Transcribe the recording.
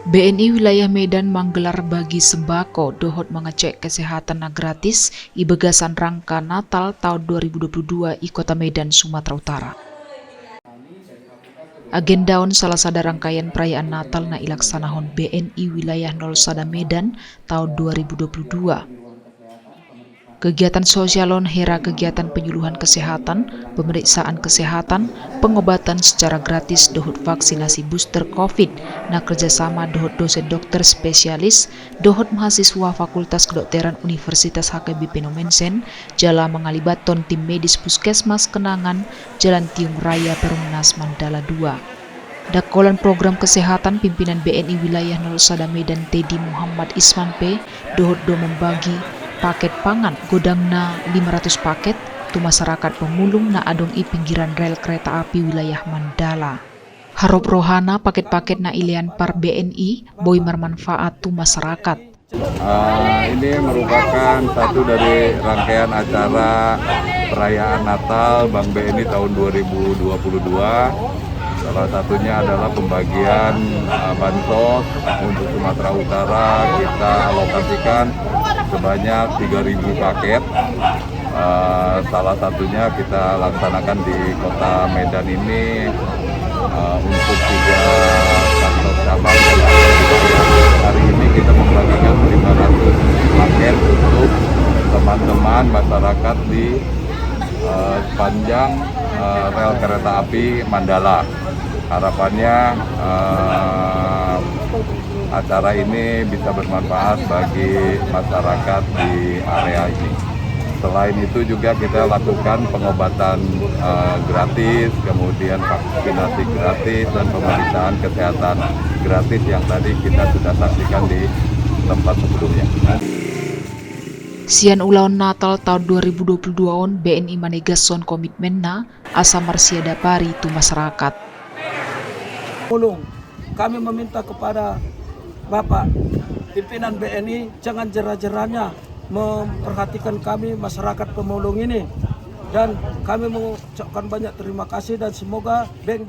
BNI Wilayah Medan menggelar bagi sembako dohot mengecek kesehatan gratis i begasan rangka Natal tahun 2022 i Kota Medan, Sumatera Utara. Agendaon salah sada rangkaian perayaan Natal na ilaksanahon BNI Wilayah 01 Medan tahun 2022. Kegiatan sosialon hera kegiatan penyuluhan kesehatan, pemeriksaan kesehatan, pengobatan secara gratis dohot vaksinasi booster COVID, na kerjasama dohot dosen dokter spesialis, dohot mahasiswa Fakultas Kedokteran Universitas HKBP Nomensen, jala mengalibaton tim medis Puskesmas Kenangan, Jalan Tiung Raya Perumnas Mandala 2. Dakolan program kesehatan pimpinan BNI Wilayah 01 Medan Teddy Muhammad Isman P. dohot do membagi paket pangan godangna 500 paket tu masyarakat pemulung na adong i pinggiran rel kereta api wilayah Mandala. Harap rohana paket-paket na ilian par BNI boy bermanfaat tu masyarakat. Ini merupakan satu dari rangkaian acara perayaan Natal Bank BNI tahun 2022. Salah satunya adalah pembagian bansos untuk Sumatera Utara. Kita alokasikan sebanyak 3.000 paket. Salah satunya kita laksanakan di Kota Medan ini untuk 3 kantor cabang. Hari ini kita membagikan 500 paket untuk teman-teman masyarakat di sepanjang rel kereta api Mandala. Harapannya acara ini bisa bermanfaat bagi masyarakat di area ini. Selain itu juga kita lakukan pengobatan gratis, kemudian vaksinasi gratis dan pemeriksaan kesehatan gratis yang tadi kita sudah saksikan di tempat sebelumnya. Sian ulaon Natal tahun 2022 on BNI manegason komitmenna asa marsiada pari tu masyarakat. Kami meminta kepada Bapak pimpinan BNI jangan jera-jeranya memperhatikan kami masyarakat pemulung ini, dan kami mengucapkan banyak terima kasih dan semoga BNI